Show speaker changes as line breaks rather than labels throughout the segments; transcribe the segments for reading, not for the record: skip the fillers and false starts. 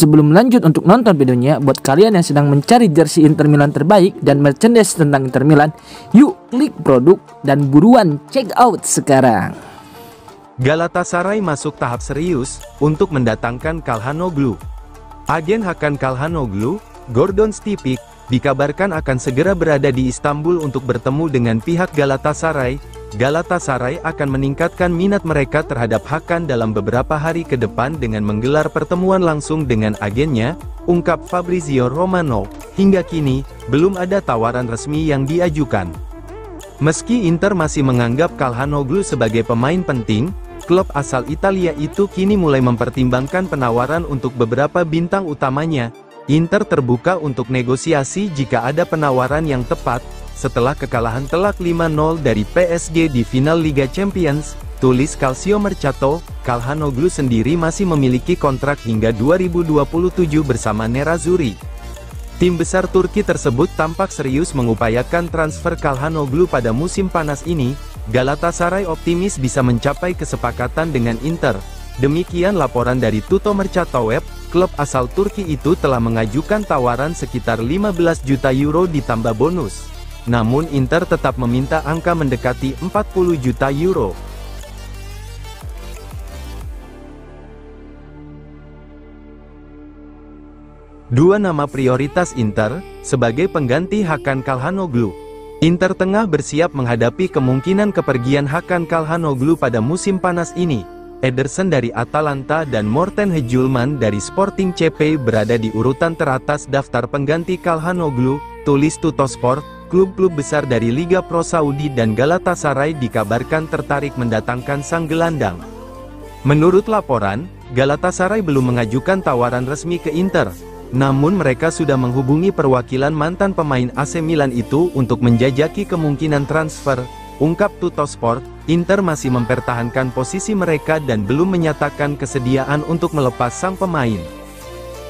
Sebelum lanjut untuk nonton videonya, buat kalian yang sedang mencari jersey Inter Milan terbaik dan merchandise tentang Inter Milan, yuk klik produk dan buruan check out sekarang.
Galatasaray masuk tahap serius untuk mendatangkan Calhanoglu. Agen Hakan Calhanoglu, Gordon Stipic, dikabarkan akan segera berada di Istanbul untuk bertemu dengan pihak Galatasaray. Galatasaray akan meningkatkan minat mereka terhadap Hakan dalam beberapa hari ke depan dengan menggelar pertemuan langsung dengan agennya, ungkap Fabrizio Romano. Hingga kini, belum ada tawaran resmi yang diajukan. Meski Inter masih menganggap Calhanoglu sebagai pemain penting, klub asal Italia itu kini mulai mempertimbangkan penawaran untuk beberapa bintang utamanya. Inter terbuka untuk negosiasi jika ada penawaran yang tepat. Setelah kekalahan telak 5-0 dari PSG di final Liga Champions, tulis Calcio Mercato, Calhanoglu sendiri masih memiliki kontrak hingga 2027 bersama Nerazzurri. Tim besar Turki tersebut tampak serius mengupayakan transfer Calhanoglu pada musim panas ini. Galatasaray optimis bisa mencapai kesepakatan dengan Inter. Demikian laporan dari Tutto Mercato Web. Klub asal Turki itu telah mengajukan tawaran sekitar 15 juta euro ditambah bonus. Namun Inter tetap meminta angka mendekati 40 juta euro. Dua nama prioritas Inter, sebagai pengganti Hakan Calhanoglu. Inter tengah bersiap menghadapi kemungkinan kepergian Hakan Calhanoglu pada musim panas ini. Ederson dari Atalanta dan Morten Hejulman dari Sporting CP berada di urutan teratas daftar pengganti Calhanoglu, tulis Tuttosport. Klub-klub besar dari Liga Pro Saudi dan Galatasaray dikabarkan tertarik mendatangkan sang gelandang. Menurut laporan, Galatasaray belum mengajukan tawaran resmi ke Inter. Namun mereka sudah menghubungi perwakilan mantan pemain AC Milan itu untuk menjajaki kemungkinan transfer, ungkap Tuttosport. Inter masih mempertahankan posisi mereka dan belum menyatakan kesediaan untuk melepas sang pemain.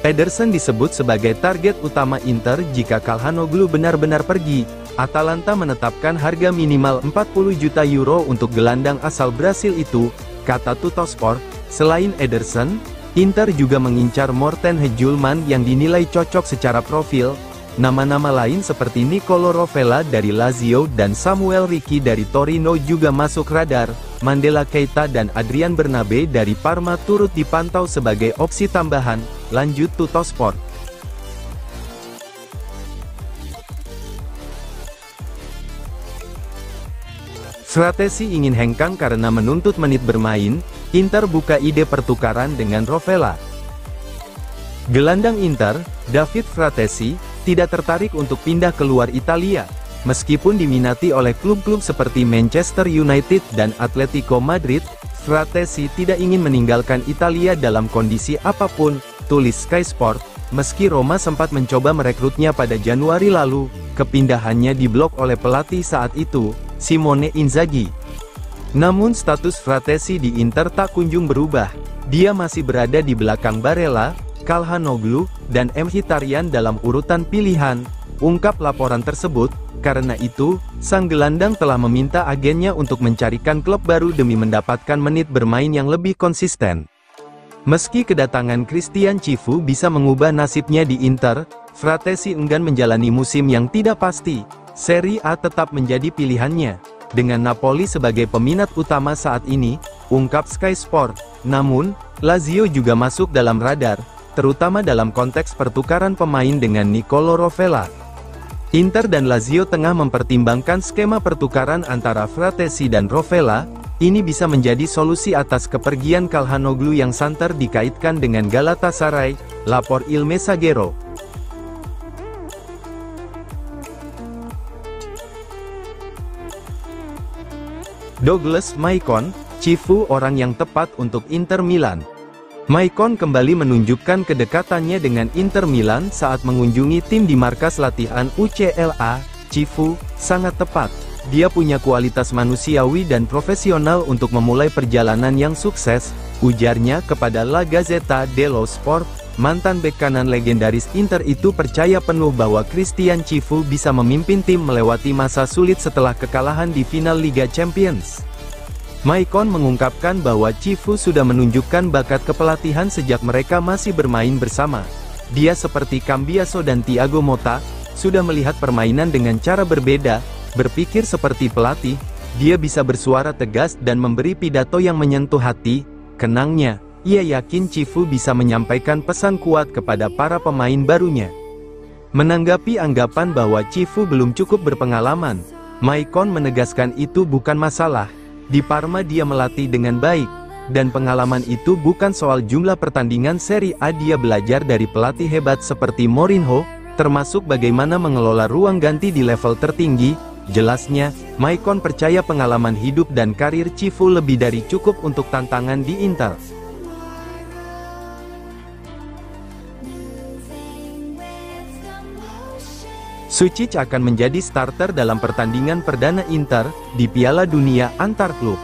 Ederson disebut sebagai target utama Inter jika Calhanoglu benar-benar pergi. Atalanta menetapkan harga minimal 40 juta euro untuk gelandang asal Brasil itu, kata Tuttosport. Selain Ederson, Inter juga mengincar Morten Hejulman yang dinilai cocok secara profil. Nama-nama lain seperti Nicolo Rovella dari Lazio dan Samuel Ricci dari Torino juga masuk radar. Mandela Keita dan Adrian Bernabe dari Parma turut dipantau sebagai opsi tambahan, lanjut Tuttosport. Fratesi ingin hengkang karena menuntut menit bermain. Inter buka ide pertukaran dengan Rovella. Gelandang Inter, David Fratesi, tidak tertarik untuk pindah keluar Italia. Meskipun diminati oleh klub-klub seperti Manchester United dan Atletico Madrid, Fratesi tidak ingin meninggalkan Italia dalam kondisi apapun, tulis Sky Sport. Meski Roma sempat mencoba merekrutnya pada Januari lalu, kepindahannya diblok oleh pelatih saat itu, Simone Inzaghi. Namun status Fratesi di Inter tak kunjung berubah. Dia masih berada di belakang Barella, Calhanoglu, dan Mkhitaryan dalam urutan pilihan, ungkap laporan tersebut. Karena itu, sang gelandang telah meminta agennya untuk mencarikan klub baru demi mendapatkan menit bermain yang lebih konsisten. Meski kedatangan Christian Cifu bisa mengubah nasibnya di Inter, Fratesi enggan menjalani musim yang tidak pasti. Serie A tetap menjadi pilihannya, dengan Napoli sebagai peminat utama saat ini, ungkap Sky Sport. Namun, Lazio juga masuk dalam radar, terutama dalam konteks pertukaran pemain dengan Nicolo Rovella. Inter dan Lazio tengah mempertimbangkan skema pertukaran antara Fratesi dan Rovella. Ini bisa menjadi solusi atas kepergian Calhanoglu yang santer dikaitkan dengan Galatasaray, lapor Il Messaggero. Douglas Maicon, Cifu orang yang tepat untuk Inter Milan. Maicon kembali menunjukkan kedekatannya dengan Inter Milan saat mengunjungi tim di markas latihan UCLA. Cifu sangat tepat. Dia punya kualitas manusiawi dan profesional untuk memulai perjalanan yang sukses, ujarnya kepada La Gazzetta dello Sport. Mantan bek kanan legendaris Inter itu percaya penuh bahwa Christian Cifu bisa memimpin tim melewati masa sulit setelah kekalahan di final Liga Champions. Maicon mengungkapkan bahwa Cifu sudah menunjukkan bakat kepelatihan sejak mereka masih bermain bersama. Dia seperti Cambiaso dan Thiago Motta, sudah melihat permainan dengan cara berbeda, berpikir seperti pelatih, dia bisa bersuara tegas dan memberi pidato yang menyentuh hati. Kenangnya, ia yakin Cifu bisa menyampaikan pesan kuat kepada para pemain barunya. Menanggapi anggapan bahwa Cifu belum cukup berpengalaman, Maicon menegaskan itu bukan masalah. Di Parma dia melatih dengan baik, dan pengalaman itu bukan soal jumlah pertandingan Serie A. Dia belajar dari pelatih hebat seperti Mourinho, termasuk bagaimana mengelola ruang ganti di level tertinggi. Jelasnya, Maicon percaya pengalaman hidup dan karir Cifu lebih dari cukup untuk tantangan di Inter. Sučić akan menjadi starter dalam pertandingan perdana Inter di Piala Dunia antar klub.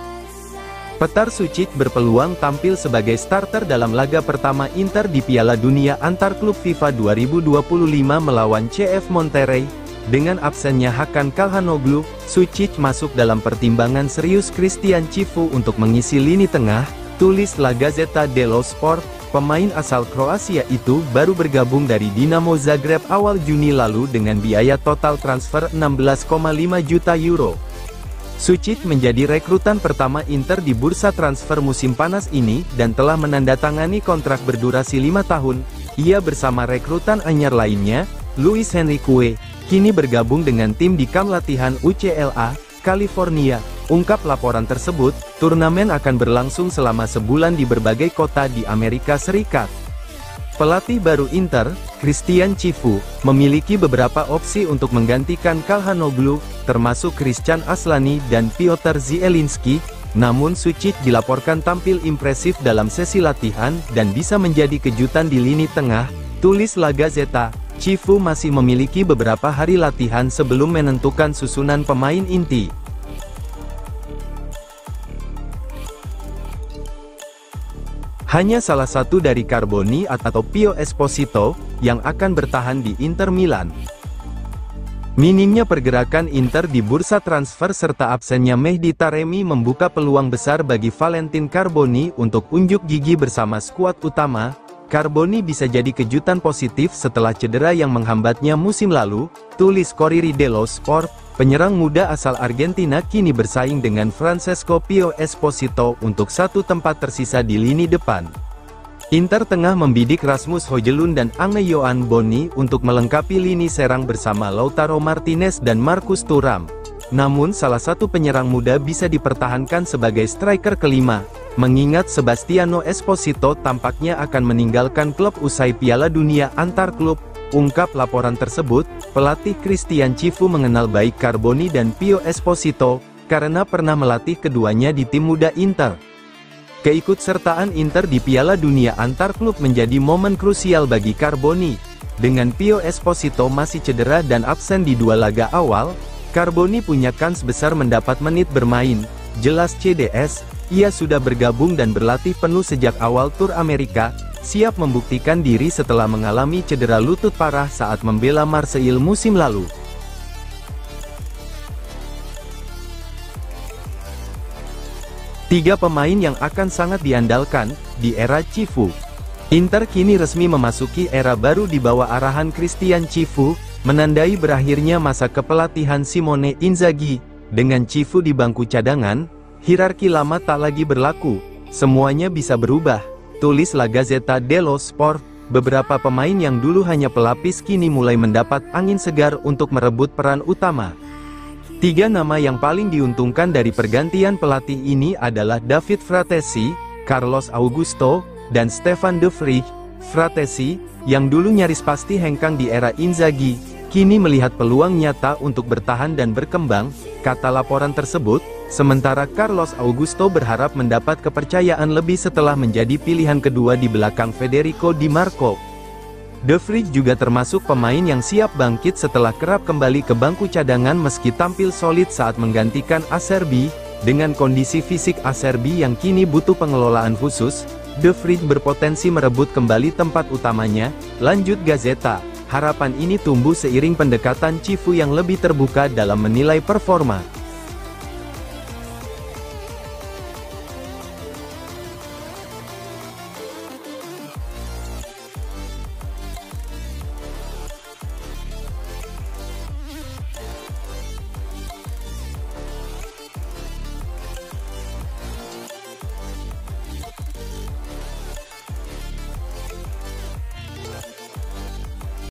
Petar Sučić berpeluang tampil sebagai starter dalam laga pertama Inter di Piala Dunia antar klub FIFA 2025 melawan CF Monterrey. Dengan absennya Hakan Calhanoglu, Sučić masuk dalam pertimbangan serius Christian Cifu untuk mengisi lini tengah, tulis La Gazzetta dello Sport. Pemain asal Kroasia itu baru bergabung dari Dinamo Zagreb awal Juni lalu dengan biaya total transfer 16,5 juta euro. Sučić menjadi rekrutan pertama Inter di bursa transfer musim panas ini dan telah menandatangani kontrak berdurasi 5 tahun. Ia bersama rekrutan anyar lainnya, Luis Henrique, kini bergabung dengan tim di kamp latihan UCLA, California. Ungkap laporan tersebut, turnamen akan berlangsung selama sebulan di berbagai kota di Amerika Serikat. Pelatih baru Inter, Christian Cifu, memiliki beberapa opsi untuk menggantikan Calhanoglu, termasuk Christian Aslani dan Piotr Zielinski. Namun Sučić dilaporkan tampil impresif dalam sesi latihan dan bisa menjadi kejutan di lini tengah, tulis La Gazzetta. Cifu masih memiliki beberapa hari latihan sebelum menentukan susunan pemain inti. Hanya salah satu dari Carboni atau Pio Esposito, yang akan bertahan di Inter Milan. Minimnya pergerakan Inter di bursa transfer serta absennya Mehdi Taremi membuka peluang besar bagi Valentin Carboni untuk unjuk gigi bersama skuad utama. Carboni bisa jadi kejutan positif setelah cedera yang menghambatnya musim lalu, tulis Corriere dello Sport. Penyerang muda asal Argentina kini bersaing dengan Francesco Pio Esposito untuk satu tempat tersisa di lini depan. Inter tengah membidik Rasmus Højlund dan Ange Johan Bonni untuk melengkapi lini serang bersama Lautaro Martinez dan Marcus Thuram. Namun salah satu penyerang muda bisa dipertahankan sebagai striker kelima, mengingat Sebastiano Esposito tampaknya akan meninggalkan klub usai Piala Dunia antar klub. Ungkap laporan tersebut, pelatih Christian Cifu mengenal baik Carboni dan Pio Esposito, karena pernah melatih keduanya di tim muda Inter. Keikutsertaan Inter di Piala Dunia antar klub menjadi momen krusial bagi Carboni. Dengan Pio Esposito masih cedera dan absen di dua laga awal, Carboni punya kans besar mendapat menit bermain, jelas CDS. Ia sudah bergabung dan berlatih penuh sejak awal tur Amerika, siap membuktikan diri setelah mengalami cedera lutut parah saat membela Marseille musim lalu. Tiga pemain yang akan sangat diandalkan di era Cifu. Inter kini resmi memasuki era baru di bawah arahan Christian Cifu, menandai berakhirnya masa kepelatihan Simone Inzaghi. Dengan Cifu di bangku cadangan, hierarki lama tak lagi berlaku, semuanya bisa berubah, tulis La Gazzetta dello Sport. Beberapa pemain yang dulu hanya pelapis kini mulai mendapat angin segar untuk merebut peran utama. Tiga nama yang paling diuntungkan dari pergantian pelatih ini adalah David Fratesi, Carlos Augusto, dan Stefan de Vrij. Fratesi, yang dulu nyaris pasti hengkang di era Inzaghi, kini melihat peluang nyata untuk bertahan dan berkembang, kata laporan tersebut. Sementara Carlos Augusto berharap mendapat kepercayaan lebih setelah menjadi pilihan kedua di belakang Federico Di Marco. De Vrij juga termasuk pemain yang siap bangkit setelah kerap kembali ke bangku cadangan meski tampil solid saat menggantikan Acerbi. Dengan kondisi fisik Acerbi yang kini butuh pengelolaan khusus, De Vrij berpotensi merebut kembali tempat utamanya, lanjut Gazzetta. Harapan ini tumbuh seiring pendekatan Cifu yang lebih terbuka dalam menilai performa.